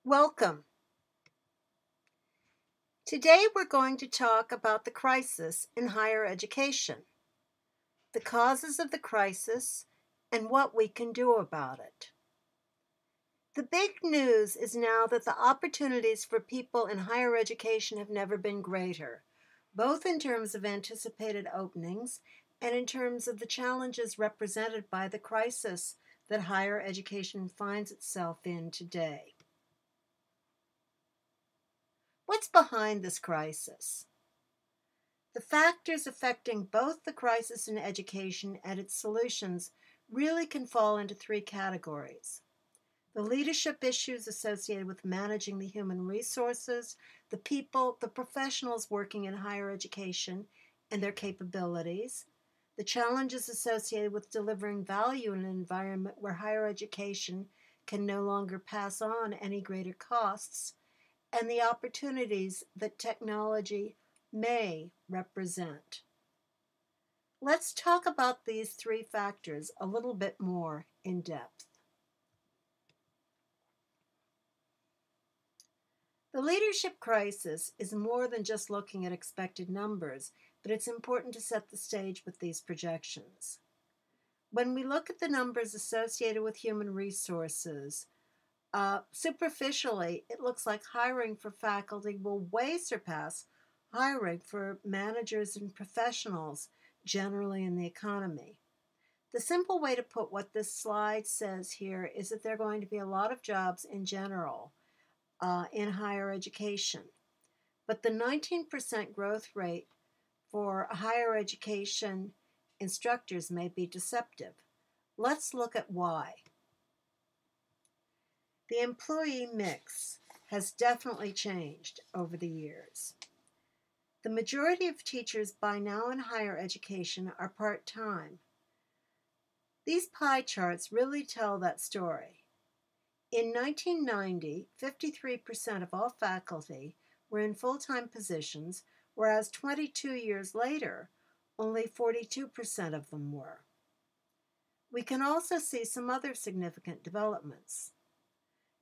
Welcome. Today we're going to talk about the crisis in higher education, the causes of the crisis, and what we can do about it. The big news is now that the opportunities for people in higher education have never been greater, both in terms of anticipated openings and in terms of the challenges represented by the crisis that higher education finds itself in today. What's behind this crisis? The factors affecting both the crisis in education and its solutions really can fall into three categories. The leadership issues associated with managing the human resources, the people, the professionals working in higher education, and their capabilities, the challenges associated with delivering value in an environment where higher education can no longer pass on any greater costs, and the opportunities that technology may represent. Let's talk about these three factors a little bit more in depth. The leadership crisis is more than just looking at expected numbers, but it's important to set the stage with these projections. When we look at the numbers associated with human resources, superficially, it looks like hiring for faculty will way surpass hiring for managers and professionals generally in the economy. The simple way to put what this slide says here is that there are going to be a lot of jobs in general in higher education. But the 19% growth rate for higher education instructors may be deceptive. Let's look at why. The employee mix has definitely changed over the years. The majority of teachers by now in higher education are part-time. These pie charts really tell that story. In 1990, 53% of all faculty were in full-time positions, whereas 22 years later, only 42% of them were. We can also see some other significant developments.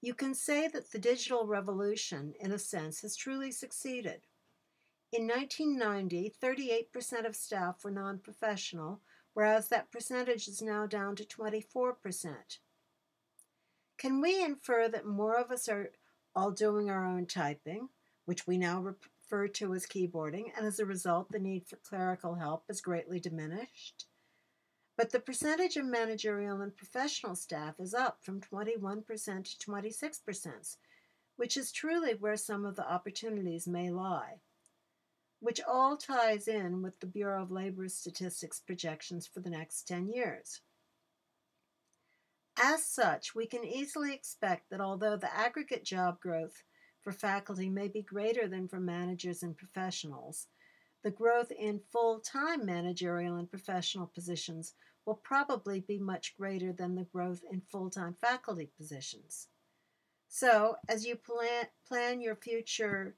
You can say that the digital revolution, in a sense, has truly succeeded. In 1990, 38% of staff were non-professional, whereas that percentage is now down to 24%. Can we infer that more of us are all doing our own typing, which we now refer to as keyboarding, and as a result, the need for clerical help is greatly diminished? But the percentage of managerial and professional staff is up from 21% to 26%, which is truly where some of the opportunities may lie, which all ties in with the Bureau of Labor Statistics projections for the next 10 years. As such, we can easily expect that although the aggregate job growth for faculty may be greater than for managers and professionals, the growth in full-time managerial and professional positions will probably be much greater than the growth in full-time faculty positions. So, as you plan your future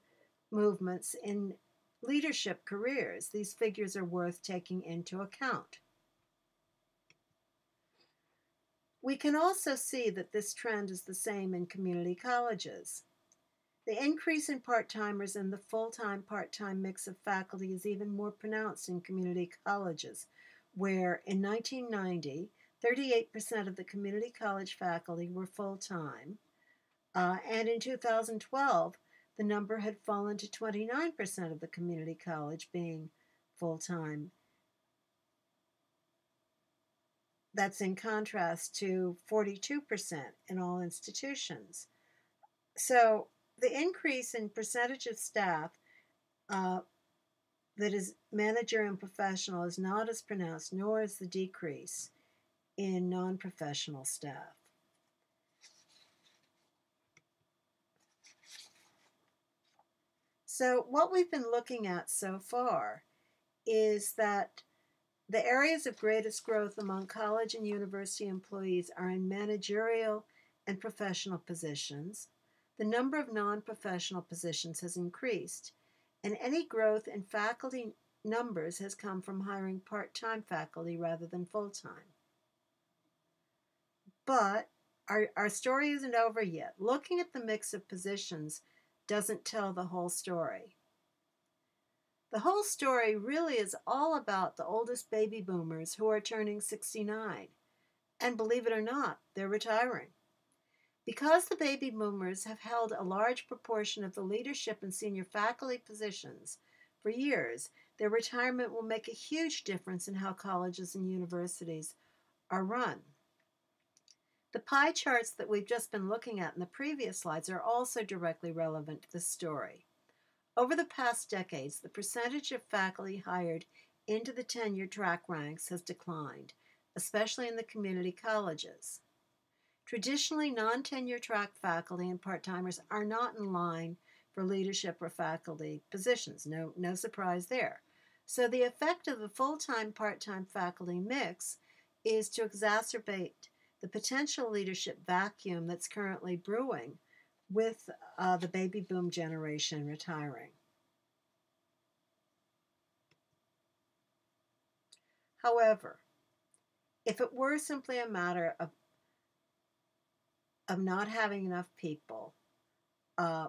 movements in leadership careers, these figures are worth taking into account. We can also see that this trend is the same in community colleges. The increase in part-timers and the full-time part-time mix of faculty is even more pronounced in community colleges, where in 1990, 38% of the community college faculty were full-time, and in 2012, the number had fallen to 29% of the community college being full-time. That's in contrast to 42% in all institutions. So the increase in percentage of staff that is managerial and professional is not as pronounced, nor is the decrease in non-professional staff. So what we've been looking at so far is that the areas of greatest growth among college and university employees are in managerial and professional positions. The number of non-professional positions has increased, and any growth in faculty numbers has come from hiring part-time faculty rather than full-time. But our story isn't over yet. Looking at the mix of positions doesn't tell the whole story. The whole story really is all about the oldest baby boomers who are turning 69. And believe it or not, they're retiring. Because the baby boomers have held a large proportion of the leadership and senior faculty positions for years, their retirement will make a huge difference in how colleges and universities are run. The pie charts that we've just been looking at in the previous slides are also directly relevant to this story. Over the past decades, the percentage of faculty hired into the tenure track ranks has declined, especially in the community colleges. Traditionally, non-tenure track faculty and part-timers are not in line for leadership or faculty positions. No surprise there. So the effect of the full-time, part-time faculty mix is to exacerbate the potential leadership vacuum that's currently brewing with the baby boom generation retiring. However, if it were simply a matter of not having enough people,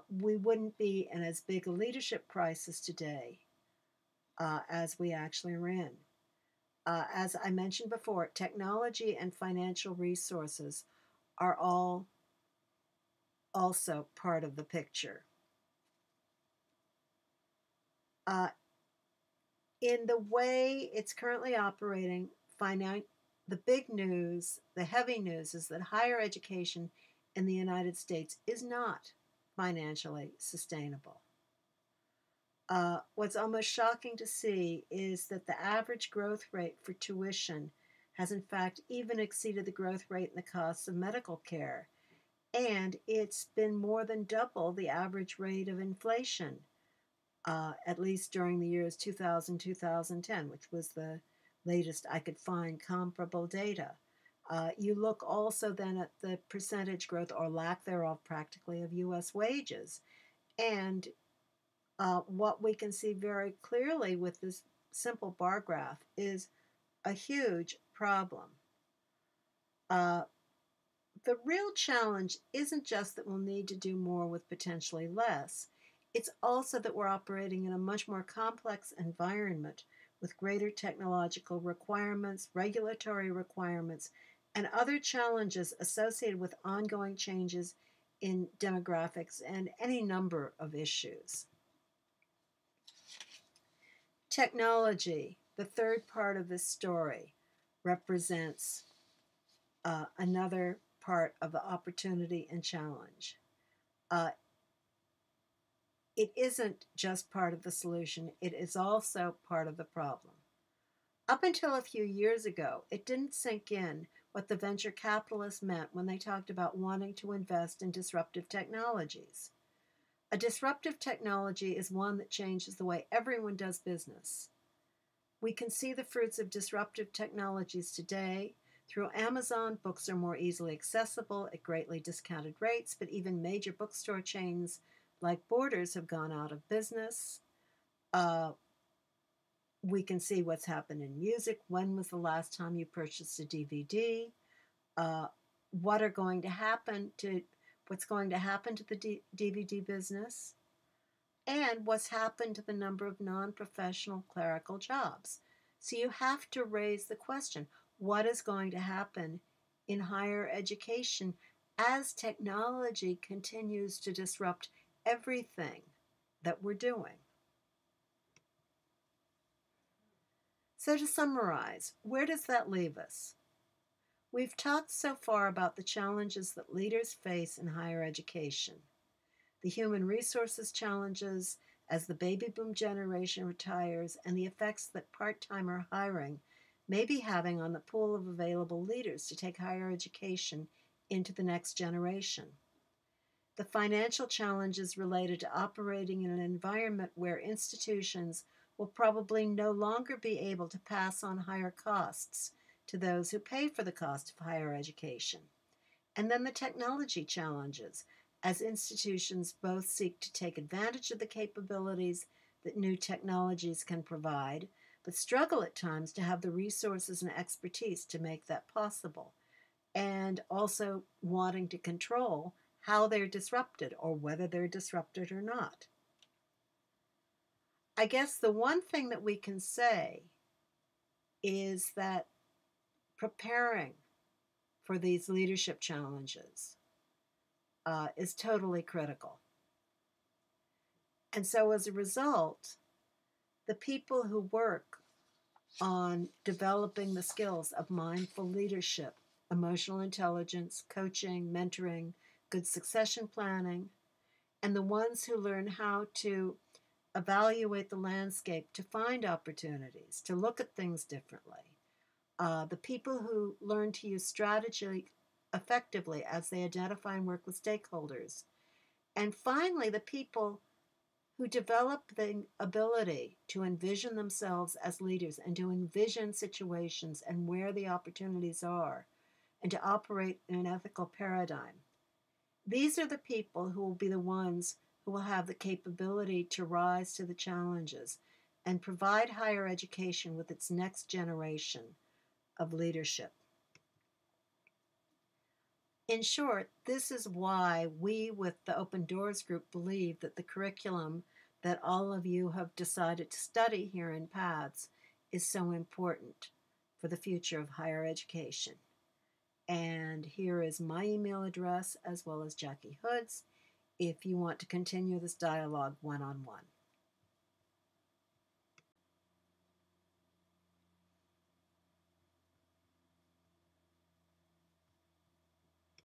we wouldn't be in as big a leadership crisis today as we actually are in. As I mentioned before, technology and financial resources are all also part of the picture. In the way it's currently operating, the big news, the heavy news, is that higher education in the United States is not financially sustainable. What's almost shocking to see is that the average growth rate for tuition has in fact even exceeded the growth rate in the costs of medical care, and it's been more than double the average rate of inflation, at least during the years 2000-2010, which was the latest I could find comparable data. You look also then at the percentage growth or lack thereof practically of U.S. wages, and what we can see very clearly with this simple bar graph is a huge problem. The real challenge isn't just that we'll need to do more with potentially less. It's also that we're operating in a much more complex environment with greater technological requirements, regulatory requirements, and other challenges associated with ongoing changes in demographics and any number of issues. Technology, the third part of this story, represents another part of the opportunity and challenge. It isn't just part of the solution, it is also part of the problem. Up until a few years ago, it didn't sink in what the venture capitalists meant when they talked about wanting to invest in disruptive technologies. A disruptive technology is one that changes the way everyone does business. We can see the fruits of disruptive technologies today. Through Amazon, books are more easily accessible at greatly discounted rates, but even major bookstore chains like Borders have gone out of business. We can see what's happened in music. When was the last time you purchased a DVD? What's going to happen to the DVD business? And what's happened to the number of non-professional clerical jobs? So you have to raise the question, what is going to happen in higher education as technology continues to disrupt everything that we're doing? So to summarize, where does that leave us? We've talked so far about the challenges that leaders face in higher education, the human resources challenges as the baby boom generation retires, and the effects that part-timer hiring may be having on the pool of available leaders to take higher education into the next generation. The financial challenges related to operating in an environment where institutions will probably no longer be able to pass on higher costs to those who pay for the cost of higher education. And then the technology challenges, as institutions both seek to take advantage of the capabilities that new technologies can provide, but struggle at times to have the resources and expertise to make that possible. and also wanting to control how they're disrupted or whether they're disrupted or not. I guess the one thing that we can say is that preparing for these leadership challenges is totally critical. And so as a result, the people who work on developing the skills of mindful leadership, emotional intelligence, coaching, mentoring, good succession planning, and the ones who learn how to evaluate the landscape to find opportunities, to look at things differently, the people who learn to use strategy effectively as they identify and work with stakeholders, and finally, the people who develop the ability to envision themselves as leaders and to envision situations and where the opportunities are and to operate in an ethical paradigm. These are the people who will be the ones who will have the capability to rise to the challenges and provide higher education with its next generation of leadership. In short, this is why we with the Open Doors Group believe that the curriculum that all of you have decided to study here in PATHS is so important for the future of higher education. And here is my email address as well as Jackie Hood's if you want to continue this dialogue one-on-one.